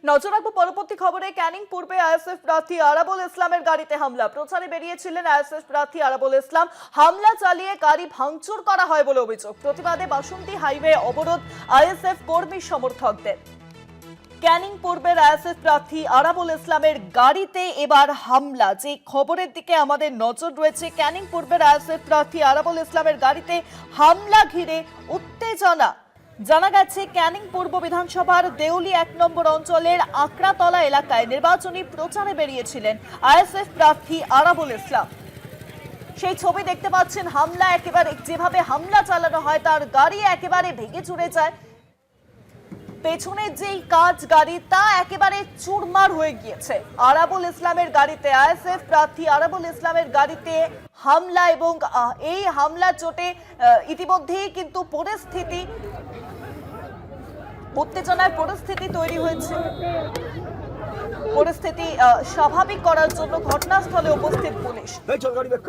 নজর রাখবো পরবর্তী খবরে। ক্যানিং পূর্বে আইএসএফ প্রার্থী আরাবুল ইসলামের গাড়িতে হামলা। প্রচারে বেরিয়েছিলেন আইএসএফ প্রার্থী আরাবুল ইসলাম। হামলা চালিয়ে গাড়ি ভাঙচুর করা হয় বলে অভিযোগ। প্রতিবাদে বাসন্তী হাইওয়ে অবরোধ আইএসএফ কর্মী সমর্থকদের। ক্যানিং পূর্বের আইএসএফ প্রার্থী আরাবুল ইসলামের গাড়িতে এবার হামলা। যে খবরের দিকে আমাদের নজর রয়েছে, ক্যানিং পূর্বের আইএসএফ প্রার্থী আরাবুল ইসলামের গাড়িতে হামলা ঘিরে উত্তেজনা। জানা গেছে ক্যানিং পূর্ব বিধানসভার দেউলি 1 নম্বর অঞ্চলের আকড়াতলা এলাকায় নির্বাচনী প্রচারে বেরিয়েছিলেন আইএসএফ প্রার্থী আরাবুল ইসলাম। সেই ছবি দেখতে পাচ্ছেন। হামলা একেবারে যেভাবে হামলা চালানো হয়, তার গাড়ি একেবারে ভেঙে চুরে যায়। পেছনের যেই কাজ গাড়ি তা একেবারে চুরমার হয়ে গিয়েছে। আরাবুল ইসলামের গাড়িতে, আইএসএফ প্রার্থী আরাবুল ইসলামের গাড়িতে হামলা এবং এই হামলার চোটে ইতিমধ্যেই কিন্তু উত্তেজনার পরিস্থিতি তৈরি হয়েছে। পরিস্থিতি স্বাভাবিক করার জন্য ঘটনাস্থলে উপস্থিত পুলিশ।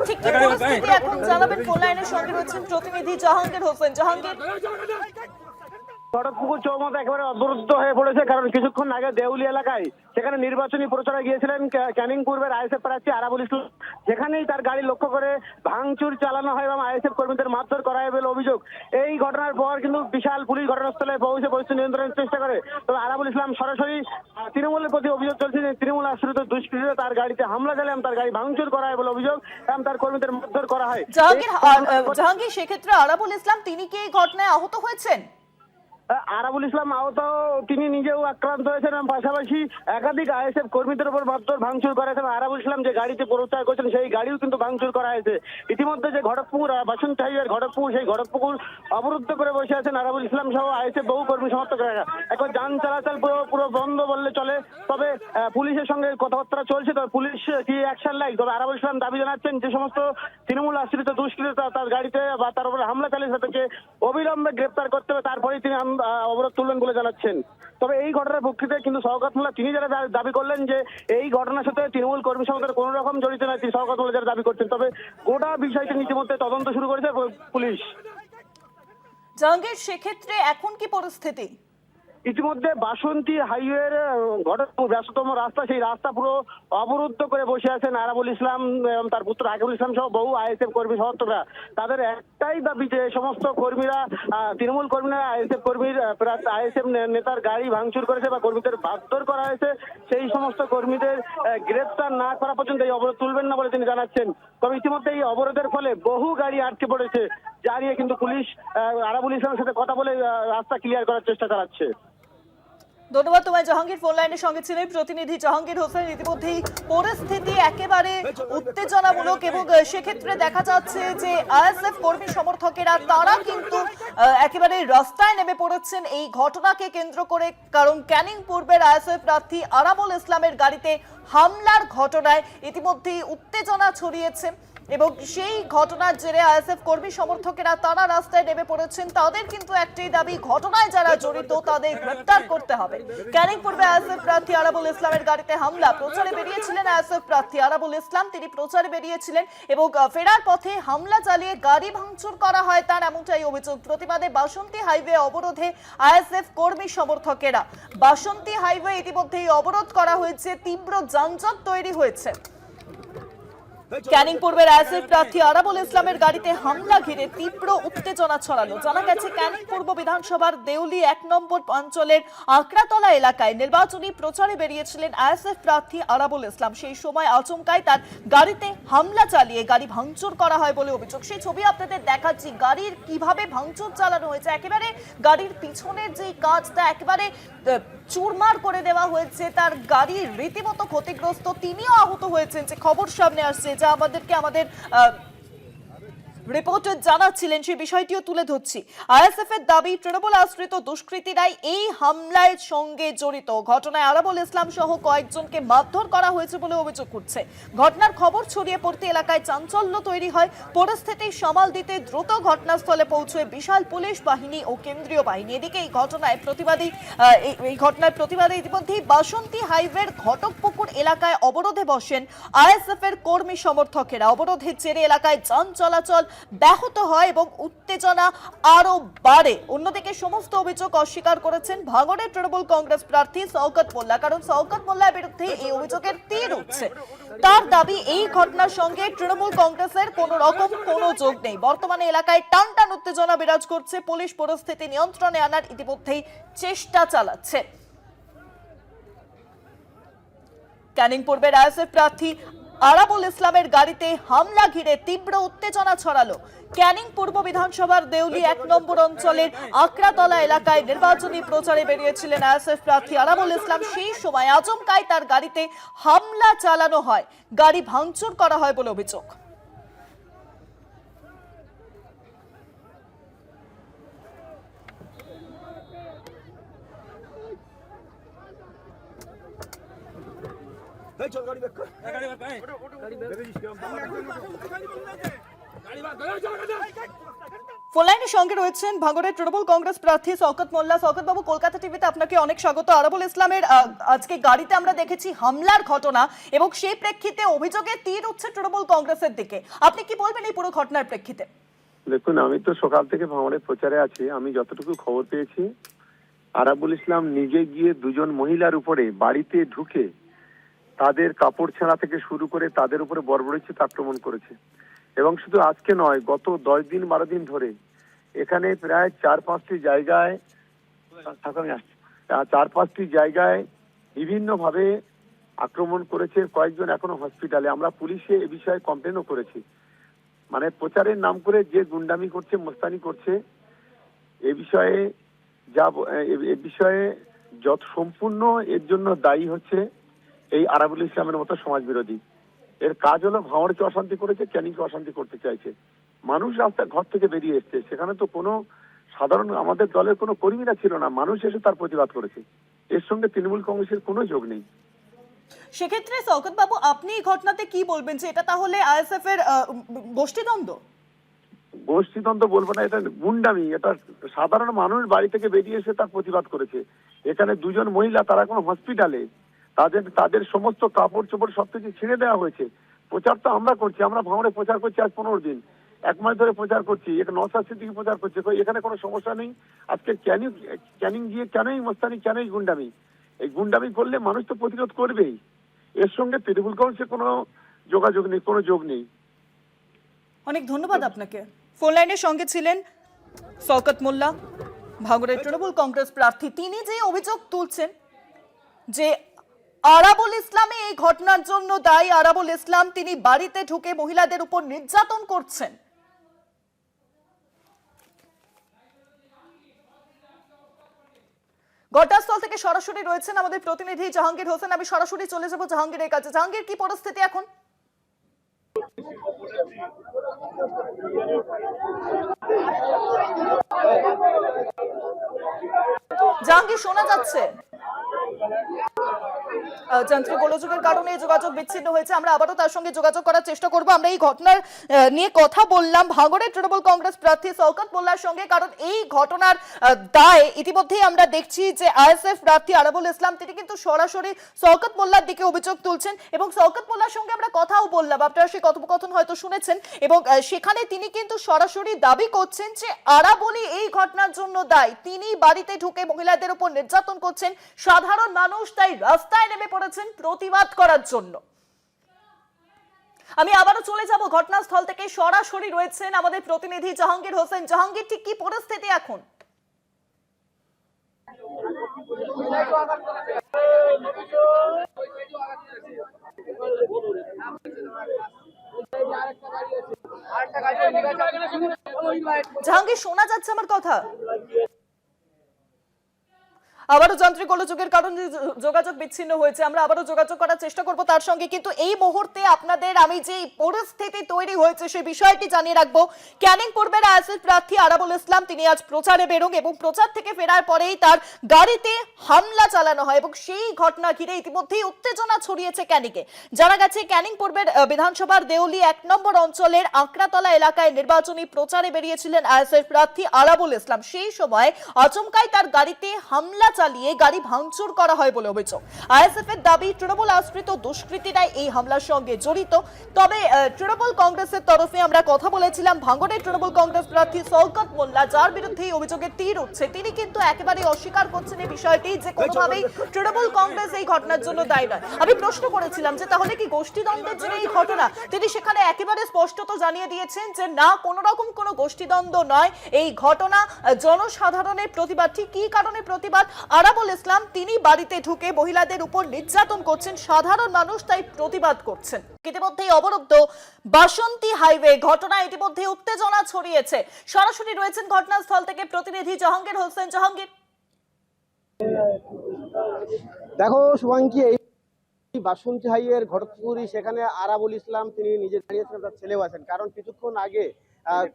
ঠিক কি পরিস্থিতি এখন জানাবেন, ফোন লাইনের সঙ্গে রয়েছেন প্রতিনিধি জাহাঙ্গীর হোসেন। জাহাঙ্গীর, খড়গপুকুর চৌমাথা একেবারে অবরুদ্ধ হয়ে পড়েছে, কারণ কিছুক্ষণ আগে দেউলি এলাকায় সেখানে নির্বাচনী প্রচারে গিয়েছিলেন ক্যানিং পূর্বের আইএসএফ প্রার্থী আরাবুল ইসলাম। যেখানেই তার গাড়ি লক্ষ্য করে ভাঙচুর চালানো হয় এবং আইএসএফ কর্মীদের মারধর করা হয় বলে অভিযোগ। এই ঘটনার পর কিন্তু বিশাল পুলিশ ঘটনাস্থলে পৌঁছে পরিস্থিতি নিয়ন্ত্রণের চেষ্টা করে। তবে আরাবুল ইসলাম সরাসরি তৃণমূলের প্রতি অভিযোগ চলছে যে তৃণমূল আশ্রিত দুষ্কৃতীরা তার গাড়িতে হামলা চালায় এবং তার গাড়ি ভাঙচুর করা হয় বলে অভিযোগ এবং তার কর্মীদের মারধর করা হয়। জাহাঙ্গীর, সেক্ষেত্রে আরাবুল ইসলাম তিনি কি এই ঘটনায় আহত হয়েছেন? আরাবুল ইসলাম আহত, তিনি নিজেও আক্রান্ত হয়েছেন এবং পাশাপাশি একাধিক আইএসএফ কর্মীদের উপর মারধর ভাঙচুর করা হয়েছে। আরাবুল ইসলাম যে গাড়িতে প্রচার করছেন সেই গাড়িও কিন্তু ভাঙচুর করা হয়েছে। ইতিমধ্যে যে ঘটকপুকুর বাসন্তী হাইওয়ের ঘটকপুকুর, সেই ঘটকপুকুর অবরুদ্ধ করে বসে আছেন আরাবুল ইসলাম সহ আইএসএফ বহু কর্মী সমর্থকরা। এখন যান চলাচল পুরো বন্ধ বললে চলে। তবে পুলিশের সঙ্গে কথাবার্তা চলছে, তবে পুলিশ কি অ্যাকশন নেয়। তবে আরাবুল ইসলাম দাবি জানাচ্ছেন যে সমস্ত তৃণমূল আশ্রিত দুষ্কৃতীরা তার গাড়িতে বা তার উপরে হামলা চালিয়েছে তাদেরকে অবিলম্বে গ্রেপ্তার করতে হবে, তারপরেই তিনি অবরোধ তুলবেন বলে জানাচ্ছেন। তবে এই ঘটনার পক্ষে কিন্তু শওকত মোল্লা তিনি যারা দাবি করলেন যে এই ঘটনার সাথে তৃণমূল কর্মী সমাজের কোন রকম জড়িত নয়, তিনি শওকত মোল্লা যারা দাবি করছেন। তবে গোটা বিষয়টি ইতিমধ্যে তদন্ত শুরু করেছে পুলিশ। জাহাঙ্গীর, সেক্ষেত্রে এখন কি পরিস্থিতি? ইতিমধ্যে বাসন্তী হাইওয়ের ঘটকপুর ব্যস্ততম রাস্তা, সেই রাস্তা পুরো অবরুদ্ধ করে বসে আছেন আরাবুল ইসলাম এবং তার পুত্র আকিবুল ইসলাম সহ বহু আইএসএফ কর্মী সমর্থকরা। তাদের একটাই দাবি যে সমস্ত কর্মীরা, তৃণমূল কর্মীরা আইএসএফ নেতার গাড়ি ভাঙচুর করেছে বা কর্মীদের মারধর করা হয়েছে, সেই সমস্ত কর্মীদের গ্রেপ্তার না করা পর্যন্ত এই অবরোধ তুলবেন না বলে তিনি জানাচ্ছেন। তবে ইতিমধ্যে এই অবরোধের ফলে বহু গাড়ি আটকে পড়েছে, যা নিয়ে কিন্তু পুলিশ আরাবুল ইসলামের সাথে কথা বলে রাস্তা ক্লিয়ার করার চেষ্টা চালাচ্ছে। ধন্যবাদ তোমায় জাহাঙ্গীর। ফোন লাইনের সঙ্গে ছিলেন প্রতিনিধি জাহাঙ্গীর হোসেন। ইতিমধ্যেই পরিস্থিতি একেবারে উত্তেজনামূলক এবং সেক্ষেত্রে দেখা যাচ্ছে যে আইএসএফ কর্মী সমর্থকেরা তারা কিন্তু একেবারে রাস্তায় নেমে পড়েছেন এই ঘটনাকে কেন্দ্র করে। কারণ ক্যানিং পূর্বের আইএসএফ প্রার্থী আরাবুল ইসলামের গাড়িতে হামলার ঘটনায় ইতিমধ্যেই উত্তেজনা ছড়িয়েছে এবং সেই ঘটনার জেরে আইএসএফ কর্মী সমর্থকেরা তারা রাস্তায় নেমে পড়েছেন। তাদের কিন্তু একটাই দাবি, ঘটনায় যারা জড়িত তাদের গ্রেফতার করতে হবে। ক্যানিং পূর্বে আইএসএফ প্রার্থী আরাবুল ইসলামের গাড়িতে হামলা। প্রচারে বেরিয়েছিলেন আইএসএফ প্রার্থী আরাবুল ইসলাম, তিনি প্রচারে বেরিয়েছিলেন এবং ফেরার পথে হামলা চালিয়ে গাড়ি ভাঙচুর করা হয় তার, এমনটাই অভিযোগ। প্রতিবাদে বাসন্তী হাইওয়ে অবরোধে আইএসএফ কর্মী সমর্থকেরা। বাসন্তী হাইওয়ে ইতিমধ্যেই অবরোধ করা হয়েছে, তীব্র যানজট তৈরি হয়েছে। ক্যানিং পূর্বের আইএসএফ প্রার্থী আরাবুল ইসলামের গাড়িতে হামলা ঘিরে তীব্র উত্তেজনা ছড়ালো। জানা গেছে ক্যানিং পূর্ব বিধানসভার দেউলি 1 নম্বর অঞ্চলের আকড়াতলা এলাকায় নির্বাচনী প্রচারে বেরিয়েছিলেন আইএসএফ প্রার্থী আরাবুল ইসলাম। সেই সময় আচমকাই তার গাড়িতে হামলা চালিয়ে গাড়ি ভাঙচুর করা হয় বলে অভিযোগ। সেই ছবি আপনাদের দেখাচ্ছি, গাড়ির কিভাবে ভাঙচুর চালানো হয়েছে। একেবারে গাড়ির পিছনের যে কাজটা একেবারে চুরমার করে দেওয়া হয়েছে, তার গাড়ি রীতিমতো ক্ষতিগ্রস্ত, তিনিও আহত হয়েছেন যে খবর সামনে আসছে, যা আমাদেরকে আমাদের রিপোর্টার জানাচ্ছিলেন, সেই বিষয়টিও তুলে ধরছি। আইএসএফ এর দাবি, তৃণমূল আশ্রিত দুষ্কৃতীরাই এই হামলার সঙ্গে জড়িত। ঘটনায় আরাবুল ইসলাম সহ কয়েকজনকে মারধর করা হয়েছে বলে অভিযোগ করছে। ঘটনার খবর ছড়িয়ে পড়তে এলাকায় চাঞ্চল্য তৈরি হয়। পরিস্থিতি সামাল দিতে দ্রুত ঘটনাস্থলে পৌঁছয় বিশাল পুলিশ বাহিনী ও কেন্দ্রীয় বাহিনী। এদিকে এই ঘটনার প্রতিবাদে ইতিমধ্যেই বাসন্তী হাইওয়ের ঘটকপুকুর এলাকায় অবরোধে বসেন আইএসএফ এর কর্মী সমর্থকেরা। অবরোধের জেরে এলাকায় যান চলাচল ব্যাহত হয় এবং উত্তেজনা আরো বাড়ে। অন্যদিকে সমস্ত অভিযোগ অস্বীকার করেছেন ভাঙড়ের তৃণমূল কংগ্রেস প্রার্থী শওকত মোল্লা, কারণ শওকত মোল্লার বিরুদ্ধে এই অভিযোগের তীর উঠছে। তার দাবি, এই ঘটনার সঙ্গে তৃণমূল কংগ্রেসের কোনো রকম কোনো যোগ নেই। বর্তমানে এলাকায় টানটান উত্তেজনা বিরাজ করছে, পুলিশ পরিস্থিতি নিয়ন্ত্রণে আনার ইতিমধ্যেই চেষ্টা চালাচ্ছে। ক্যানিং পূর্বের আইএসএফ প্রার্থী আরাবুল ইসলামের গাড়িতে হামলা ঘিরে তীব্র উত্তেজনা ছড়ালো। ক্যানিং পূর্ব বিধানসভার দেউলি 1 নম্বর অঞ্চলের আকরাতলা এলাকায় নির্বাচনী প্রচারে বেরিয়েছিলেন আইএসএফ প্রার্থী আরাবুল ইসলাম। সেই সময় আচমকাই তার গাড়িতে হামলা চালানো হয়, গাড়ি ভাঙচুর করা হয় বলে অভিযোগ। ফোন লাইনের সঙ্গে রয়েছেন ভাঙড়ের তৃণমূল কংগ্রেস প্রার্থী শওকত মোল্লা। শওকত বাবু, কলকাতা টিভিতে আপনাকে অনেক স্বাগত। আরাবুল ইসলামের আজকে গাড়িতে আমরা দেখেছি হামলার ঘটনা এবং সেই প্রেক্ষিতে অভিযোগে তীর উঠছে তৃণমূল কংগ্রেসের দিকে। আপনি কি বলবেন এই পুরো ঘটনার প্রেক্ষিতে? দেখুন, আমি তো সকাল থেকে ভাঙড়ে প্রচারে আছি। আমি যতটুকু খবর পেয়েছি, আরাবুল ইসলাম নিজে গিয়ে দুজন মহিলার উপরে বাড়িতে ঢুকে তাদের কাপড় ছেঁড়া থেকে শুরু করে তাদের উপরে বর্বরোচিত আক্রমণ করেছে। এবং শুধু আজকে নয়, গত 10 দিন 12 দিন ধরে এখানে প্রায় 4-5টি জায়গায় বিভিন্ন ভাবে আক্রমণ করেছে। কয়েকজন এখনো হসপিটালে। আমরা পুলিশে এ বিষয়ে কমপ্লেনও করেছি। মানে প্রচারের নাম করে যে গুন্ডামি করছে, মস্তানি করছে, এ বিষয়ে যত সম্পূর্ণ এর জন্য দায়ী হচ্ছে এই আরাবুল ইসলামের মতো সমাজ বিরোধী। এর কাজ হলো ভাঙড়কে অশান্তি করেছে, ক্যানিংকে অশান্তি করতে চাইছে। মানুষ রাস্তা ঘর থেকে বেরিয়ে এসছে, সেখানে তো কোনো সাধারণ আমাদের দলের কোনো কর্মীরা ছিল না, মানুষ এসে তার প্রতিবাদ করেছে। এর সঙ্গে তৃণমূল কংগ্রেসের কোনো যোগ নেই। সেক্ষেত্রে শওকত বাবু, আপনি এই ঘটনাতে কি বলবেন, যে এটা তাহলে আইএসএফ এর গোষ্ঠীদ্বন্দ্ব? গোষ্ঠীদ্বন্দ্ব বলবো না, এটা গুন্ডামি। এটা সাধারণ মানুষ বাড়ি থেকে বেরিয়ে এসে তার প্রতিবাদ করেছে। এখানে দুজন মহিলা, তারা কোনো হসপিটালে, তাদের সমস্ত কাপড় চোপড় সবকিছু ছিঁড়ে দেওয়া হয়েছে। প্রচার তো আমরা করছি, আমরা ভাঙড়ে প্রচার করছি আজ 15 দিন, 1 মাস ধরে প্রচার করছি। এটা নওশাদ সিদ্দিকী প্রচার করছে, এখানে কোনো সমস্যা নেই। আজকে ক্যানিং গিয়ে কেনই মস্তানি, কেনই গুন্ডামি? এই গুন্ডামি করলে মানুষ তো প্রতিরোধ করবেই। এর সঙ্গে তৃণমূল কংগ্রেসের কোনো যোগাযোগ নেই, কোনো যোগ নেই। অনেক ধন্যবাদ আপনাকে। ফোন লাইনের সঙ্গে ছিলেন শওকত মোল্লা, ভাঙড়ের তৃণমূল কংগ্রেস প্রার্থী। তিনি যে অভিযোগ তুলছেন যে আরাবুল ইসলামে এই ঘটনার জন্য দায়ী, আরাবুল ইসলাম তিনি বাড়িতে ঢুকে মহিলাদের উপর নির্যাতন করছেন। ঘটনাস্থল থেকে সরাসরি রয়েছেন আমাদের প্রতিনিধি জাহাঙ্গীর হোসেন। আমি সরাসরি চলে যাব জাহাঙ্গীরের কাছে। জাহাঙ্গীর, কি পরিস্থিতি এখন? জাহাঙ্গীর, শোনা যাচ্ছে? যান্ত্রিক গোলযোগের কারণে যোগাযোগ বিচ্ছিন্ন হয়েছে। আমরা আবারও তার সঙ্গে যোগাযোগ করার চেষ্টা করব। আমরা এই ঘটনার নিয়ে কথা বললাম ভাঙড়ের তৃণমূল কংগ্রেস প্রার্থী শওকত মোল্লার সঙ্গে, কারণ এই ঘটনার দায় ইতিমধ্যেই আমরা দেখছি যে আইএসএফ প্রার্থী আরাবুল ইসলাম তিনি কিন্তু সরাসরি শওকত মোল্লার দিকে অভিযোগ তুলছেন এবং শওকত মোল্লার সঙ্গে আমরা কথাও বললাম, আপনারা সেই কথোপকথন হয়তো শুনেছেন। এবং সেখানে তিনি কিন্তু সরাসরি দাবি করছেন যে আরাবুলই এই ঘটনার জন্য দায়ী। তিনি বাড়িতে ঢুকে মহিলাদের উপর নির্যাতন করছেন, সাধারণ মানুষ তাই রাস্তায় নেমে পড়েছেন প্রতিবাদ করার জন্য। আমি আবারও চলে যাব ঘটনাস্থল থেকে। সরাসরি রয়েছেন আমাদের প্রতিনিধি জাহাঙ্গীর হোসেন। জাহাঙ্গীর, ঠিক কি পরিস্থিতি এখন? জাহাঙ্গীর, শোনা যাচ্ছে আমার কথা? আবারও যান্ত্রিক গোলযোগের কারণে যোগাযোগ বিচ্ছিন্ন হয়েছে। আমরা আবারও যোগাযোগ করার চেষ্টা করব তার সঙ্গে। কিন্তু এই মুহূর্তে আপনাদের আমি যে পরিস্থিতি তৈরি হয়েছে সেই বিষয়টি জানিয়ে রাখবো। ক্যানিং পূর্বের আইএসএফ প্রার্থী আরাবুল ইসলাম তিনি আজ প্রচারে বেরোন এবং প্রচার থেকে ফেরার পরেই তার গাড়িতে হামলা চালানো হয় এবং সেই ঘটনা ঘিরে ইতিমধ্যেই উত্তেজনা ছড়িয়েছে ক্যানিংয়ে। জানা গেছে ক্যানিং পূর্বের বিধানসভার দেউলি 1 নম্বর অঞ্চলের আকরাতলা এলাকায় নির্বাচনী প্রচারে বেরিয়েছিলেন আইএসএফ প্রার্থী আরাবুল ইসলাম। সেই সময় আচমকাই তার গাড়িতে হামলা চালিয়ে গাড়ি ভাঙচুর করা হয় বলে অভিযোগ। আইএসএফ এর দাবি তৃণমূল আশ্রিত দুষ্কৃতীরাই এই হামলার সঙ্গে জড়িত। তবে তৃণমূল কংগ্রেসের তরফে আমরা কথা বলেছিলাম ভাঙড়ের তৃণমূল কংগ্রেস প্রার্থী শওকত মোল্লা, যার বিরুদ্ধে এই অভিযোগের তীর উঠছে। তিনি কিন্তু একেবারে অস্বীকার করছেন এই বিষয়টি যে কোনোভাবেই তৃণমূল কংগ্রেস এই ঘটনার জন্য দায়ী নয়। আমি প্রশ্ন করেছিলাম যে তাহলে কি গোষ্ঠীদ্বন্দ্বের জন্য এই ঘটনা? তিনি সেখানে একেবারে স্পষ্টত জানিয়ে দিয়েছেন যে না, কোনো রকম কোনো গোষ্ঠীদ্বন্দ্ব নয়, এই ঘটনা জনসাধারণের প্রতিবাদ। ঠিক কি কারণে প্রতিবাদ? আরাবুল ইসলাম তিনি বাড়িতে ঢুকে মহিলাদের উপর নির্যাতন করছেন, সাধারণ মানুষ তাই প্রতিবাদ করছেন। ইতিমধ্যেই অবরুদ্ধ বাসন্তী হাইওয়ে, ঘটনা ইতিমধ্যে উত্তেজনা ছড়িয়েছে। সরাসরি রয়েছেন ঘটনাস্থল থেকে প্রতিনিধি জাহাঙ্গীর হোসেন। জাহাঙ্গীর, দেখো শুভাঙ্কি, এই বাসন্তী হাইয়ের ঘটকপুরি, সেখানে আরাবুল ইসলাম তিনি নিজে দাঁড়িয়েছেন, তার ছেলেও আছেন। কারণ কিছুক্ষণ আগে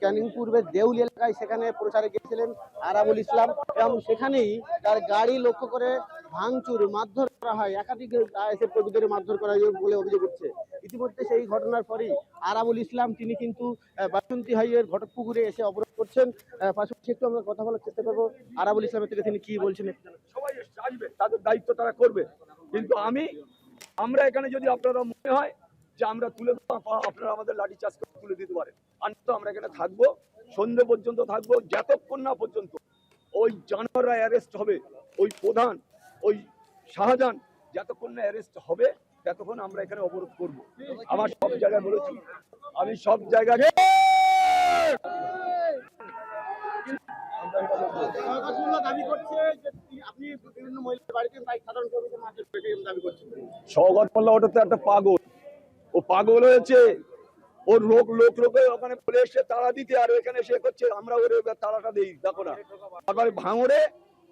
ক্যানিং পূর্বের দেউলি এলাকায় সেখানে প্রচারে গিয়েছিলেন আরাবুল ইসলাম এবং সেখানেই তার গাড়ি লক্ষ্য করে ভাঙচুর মারধর করা হয়, একাধিক আইএসএফ কর্মীদের মারধর করা হয় বলে অভিযোগ উঠছে। ইতিমধ্যে সেই ঘটনার পরেই আরাবুল ইসলাম তিনি কিন্তু বাসন্তী হাইয়ের ঘটকপুকুরে এসে অবরোধ করছেন। পাশাপাশি একটু আমরা কথা বলার চেষ্টা করবো আরাবুল ইসলামের থেকে, তিনি কি বলছেন। সবাই আসবে, তাদের দায়িত্ব তারা করবে, কিন্তু আমরা এখানে যদি আপনারা মনে হয় যে আমরা তুলে দেবো, আপনারা আমাদের লাঠি চার্জ করে তুলে দিতে পারেন। আর তো আমরা এখানে থাকবো, সন্ধ্যে পর্যন্ত থাকবো, যতক্ষণ না পর্যন্ত ওই জানোয়াররা অ্যারেস্ট হবে, ওই প্রধান ওই শাহজাহান যতক্ষণ না অ্যারেস্ট হবে ততক্ষণ আমরা এখানে অবরোধ করবো। আমার সব জায়গায় বলেছি, আমি সব জায়গায় শওকত মোল্লা ওটা তো একটা পাগল, ও পাগল হয়েছে, ওর লোকে ওখানে বলে এসে তাড়া দিতে, আর এখানে সে করছে আমরা ওর তাড়াটা দিই। দেখো না আবার ভাঙড়ে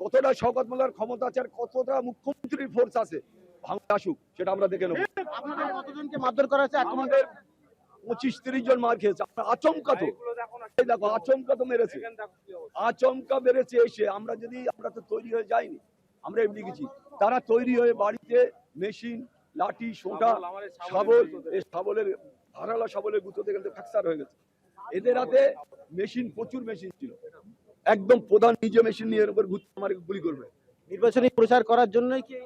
কতটা শওকত মোল্লার ক্ষমতা আছে আর কতটা মুখ্যমন্ত্রীর ফোর্স আছে, ভাঙড়ে আসুক সেটা আমরা দেখে নেবো। আপনাদের কতজনকে মারধর করা হয়েছে? আমাদের 25-30 জন মার খেয়েছে। আচমকা তো দেখো, আচমকা তো মেরেছে, আচমকা মেরেছে এসে। আমরা তো তৈরি হয়ে যাইনি, আমরা এমনি গেছি। তারা তৈরি হয়ে বাড়িতে মেশিন, লাঠি, সোঁটা, শাবল, এই শাবলের ধারালা শাবলের গুঁতোতে গেলে ফ্র্যাকচার হয়ে গেছে। এদের হাতে মেশিন, প্রচুর মেশিন ছিল, একদম প্রধান নিজে মেশিন নিয়ে এর উপর গুলি করবে। নির্বাচনী প্রচার করার জন্যই কি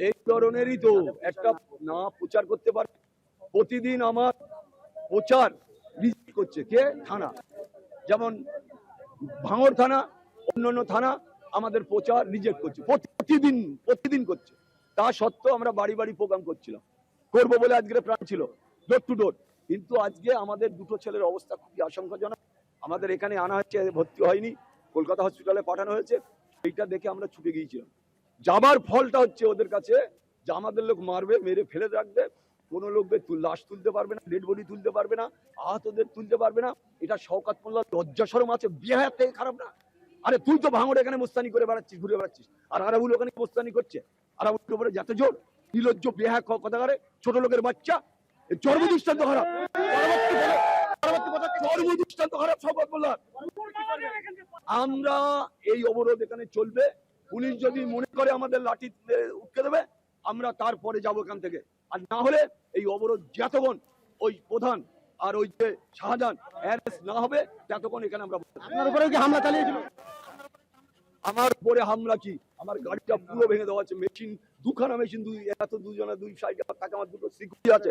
এই ধরনেরই তো একটা না প্রচার করতে পারে। প্রতিদিন আমার প্রচার রিজেক্ট করছে কে? থানা, যেমন ভাঙড় থানা, অন্যান্য থানা আমাদের প্রচার রিজেক্ট করছে, প্রতিদিন করছে। তা সত্ত্বেও আমরা বাড়ি বাড়ি প্রোগ্রাম করবো বলে আজকের প্ল্যান ছিল, ডোর টু ডোর। কিন্তু আজকে আমাদের দুটো ছেলের অবস্থা খুবই আশঙ্কাজনক। আমাদের এখানে আনা হচ্ছে, ভর্তি হয়নি, কলকাতা হসপিটালে পাঠানো হয়েছে। এইটা দেখে আমরা ছুটে গিয়েছিলাম। যাবার ফলটা হচ্ছে ওদের কাছে যে আমাদের লোক মারবে, মেরে ফেলে রাখবে, কোনো লোক লাশ তুলতে পারবে না, ডেড বডি তুলতে পারবে না, আহতদের তুলতে পারবে না। এটা শওকত মোল্লার লজ্জা শরম আছে? বিহার থেকে খারাপ না? আরে তুই তো ভাঙড়ে এখানে মোস্তানি করে বেড়াচ্ছিস, ঘুরে বেড়াচ্ছিস, আর আরাবুল ওখানে মোস্তানি করছে। আরাবুলের উপরে যাতে জোর, নির্লজ্জ বেহায়া কথাকারে ছোট লোকের বাচ্চা, জন্ম দৃষ্টান্ত খারাপ, জন্ম দৃষ্টান্ত খারাপ শওকত মোল্লার। আমরা এই অবরোধ এখানে চলবে। পুলিশ যদি মনে করে আমাদের লাঠি উঠকে দেবে, আমরা তারপরে যাবো এখান থেকে। আর না হলে এই অবরোধ যতক্ষণ ওই প্রধান আর ওই যে শাহজাহান অ্যারেস্ট না হবে ততক্ষণ এখানে আমরা। আপনার উপরে কি হামলা চালিয়েছিল? আমার উপরে হামলা কি? আমার গাড়িটা পুরো ভেঙে দেওয়া আছে, মেশিন দুখানা মেশিন, দুই সাইডে থাকে, আমার দুটো সিকিউরিটি আছে,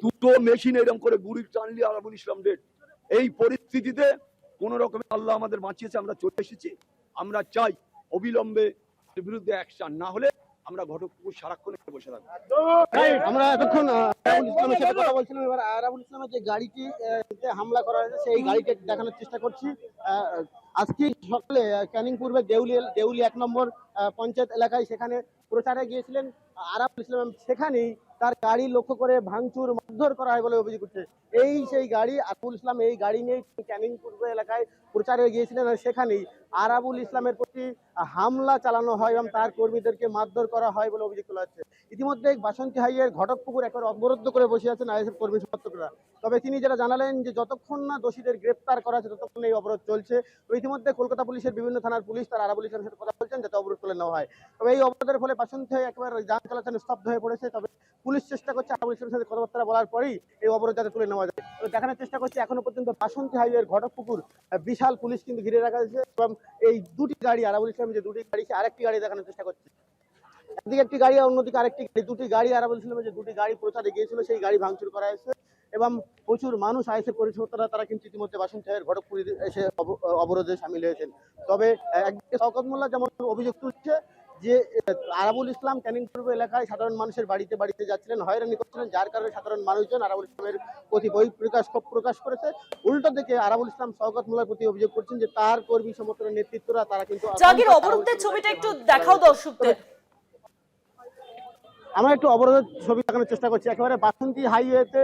দুটো মেশিন এরকম করে গুড়ি টানলি আরাবুল ইসলাম ডেড। এই পরিস্থিতিতে কোন রকমে আল্লাহ আমাদের বাঁচিয়েছে, আমরা চলে এসেছি। আমরা চাই অবিলম্বে বিরুদ্ধে অ্যাকশন, না হলে আমরা ঘটকপুকুর সারাক্ষণ বসে থাকবো। আমরা এতক্ষণ আরাবুল ইসলামের সাথে কথা বলছিলাম। এবার আরাবুল ইসলামের যে গাড়িটি হামলা করা হয়েছে সেই গাড়িটি দেখানোর চেষ্টা করছি। আজকে সকালে ক্যানিং পূর্বে দেউলি 1 নম্বর পঞ্চায়েত এলাকায় সেখানে প্রচারে গিয়েছিলেন আরাবুল ইসলাম। সেখানেই তার গাড়ি লক্ষ্য করে ভাঙচুর মারধর করা হয় বলে অভিযোগ উঠছে। এই সেই গাড়ি, আরাবুল ইসলাম এই গাড়ি নিয়ে ক্যানিং পূর্ব এলাকায় প্রচারে গিয়েছিলেন, আর সেখানেই আরাবুল ইসলামের প্রতি হামলা চালানো হয় এবং তার কর্মীদেরকে মারধর করা হয় বলে অভিযোগ তোলা হচ্ছে। ইতিমধ্যে বাসন্তী হাইয়ের ঘটকপুকুর একবার অবরুদ্ধ করে বসে আছেন আইএসএফ কর্মী সমর্থকরা। তবে তিনি যেটা জানালেন যে যতক্ষণ না দোষীদের গ্রেপ্তার করা আছে ততক্ষণ এই অবরোধ চলছে। তো ইতিমধ্যে কলকাতা পুলিশের বিভিন্ন থানার পুলিশ তার আরাবুল ইসলামের সাথে কথা বলছেন যাতে অবরোধ তুলে নেওয়া হয়। তবে এই অবরোধের ফলে বাসন্তী হাই একেবারে যান চলাচল স্তব্ধ হয়ে পড়েছে। তবে পুলিশ চেষ্টা করছে আরাবুল ইসলামের সাথে কথাবার্তা বলার পরেই এই অবরোধ যাতে তুলে নেওয়া যায়। তো দেখানোর চেষ্টা করছে এখনো পর্যন্ত বাসন্তী হাইওয়ের ঘটকপুকুর বিশাল পুলিশ কিন্তু ঘিরে রাখা হয়েছে এবং এই দুটি গাড়ি আরাবুল ইসলামের যে দুটি গাড়ি আরেকটি গাড়ি দেখানোর চেষ্টা করছে। একদিকে একটি গাড়ি আর অন্যদিকে আরেকটি গাড়ি, দুটি গাড়ি আরাবুল ইসলামের যে দুটি গাড়ি প্রচারে গিয়েছিল সেই গাড়ি ভাঙচুর করা হয়েছে এবং প্রচুর মানুষ আইএসএফ কর্মকর্তারা তারা কিন্তু ইতিমধ্যে বাসন্তী হাইওয়ের ঘটকপুরে এসে অবরোধে সামিল হয়েছেন। তবে একদিকে শওকত মোল্লা যেমন অভিযোগ তুলছে যে আরাবুল ইসলাম ক্যানিং পূর্ব এলাকায় সাধারণ মানুষের বাড়িতে বাড়িতে যাচ্ছিলেন, হয়রানি করছিলেন, যার কারণে সাধারণ মানুষজন আরাবুল ইসলামের প্রতি ক্ষোভ প্রকাশ করেছে। উল্টো দিকে আরাবুল ইসলাম শওকত মোল্লার প্রতি অভিযোগ করছেন যে তার কর্মী সমর্থনের নেতৃত্বরা তারা কিন্তু জাগির অবরোধের ছবিটা একটু দেখাও দর্শকদের। আমরা একটু অবরোধের ছবি দেখানোর চেষ্টা করছি। একেবারে বাসন্তী হাইওয়েতে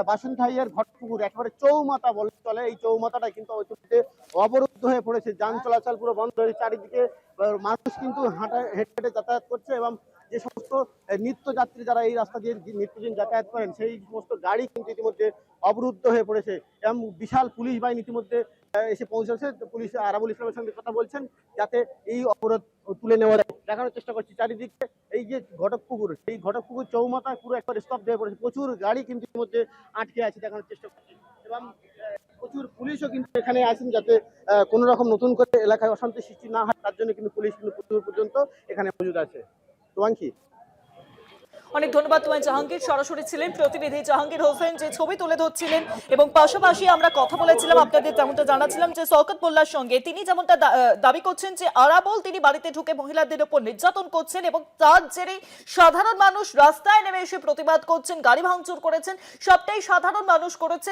বাসন্তী হাইওয়ের ঘটপুকুর একেবারে চৌমাথা বলে চলে, এই চৌমাথাটা কিন্তু অবরুদ্ধ হয়ে পড়েছে, যান চলাচল পুরো বন্ধ হয়েছে। চারিদিকে মানুষ কিন্তু হেঁটে যাতায়াত করছে এবং যে সমস্ত নিত্যযাত্রী যারা এই রাস্তা দিয়ে নিত্যদিন যাতায়াত করেন সেই সমস্ত গাড়ি কিন্তু ইতিমধ্যে অবরুদ্ধ হয়ে পড়েছে এবং বিশাল পুলিশ বাহিনী ইতিমধ্যে এসে পৌঁছেছে। পুলিশ আরাবুল ইসলামের সঙ্গে কথা বলছেন যাতে এই অবরোধ তুলে নেওয়া যায়। দেখানোর চেষ্টা করছি চারিদিকে এই যে ঘটকপুকুর, সেই ঘটকপুকুর চৌমাথা পুরো একবার স্তব্ধ হয়ে পড়েছে, প্রচুর গাড়ি কিন্তু ইতিমধ্যে আটকে আছে। দেখানোর চেষ্টা করছি এবং প্রচুর পুলিশও কিন্তু এখানে আছেন যাতে কোনো রকম নতুন করে এলাকায় অশান্তি সৃষ্টি না হয়, তার জন্য কিন্তু পুলিশ কিন্তু প্রচুর পর্যন্ত এখানে মজুদ আছে। তোমাঙ্কি, অনেক ধন্যবাদ তোমায় জাহাঙ্গীর। সরাসরি ছিলেন প্রতিনিধি জাহাঙ্গীর হোসেন, যে ছবি তুলে ধরছিলেন এবং পাশাপাশি আমরা কথা বলেছিলাম আপনাদের যেমনটা জানাচ্ছিলাম যে শওকত মোল্লার সঙ্গে। তিনি যেমনটা দাবি করছেন যে আরাবুল তিনি বাড়িতে ঢুকে মহিলাদের উপর নির্যাতন করছেন এবং তার জেরেই সাধারণ মানুষ রাস্তায় নেমে এসে প্রতিবাদ করছেন, গাড়ি ভাঙচুর করেছেন। সবটাই সাধারণ মানুষ করেছে,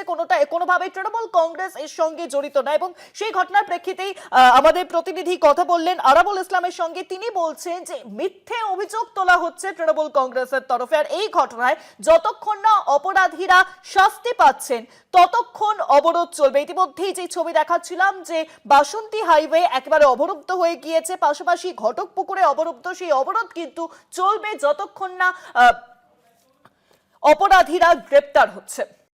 কোনোভাবে তৃণমূল কংগ্রেস এর সঙ্গে জড়িত না। এবং সেই ঘটনার প্রেক্ষিতেই আমাদের প্রতিনিধি কথা বললেন আরাবুল ইসলামের সঙ্গে। তিনি বলছেন যে মিথ্যে অভিযোগ তোলা হচ্ছে তৃণমূল কংগ্রেসের তরফে, আর এই ঘটনায় যতক্ষণ না অপরাধীরা শাস্তি পাচ্ছেন ততক্ষণ অবরোধ চলবে। ইতিমধ্যেই যে ছবি দেখাচ্ছিলাম যে বাসন্তী হাইওয়ে একেবারে অবরুদ্ধ হয়ে গিয়েছে, পাশাপাশি ঘটকপুকুরে অবরুদ্ধ, সেই অবরোধ কিন্তু চলবে যতক্ষণ না অপরাধীরা গ্রেপ্তার হচ্ছে।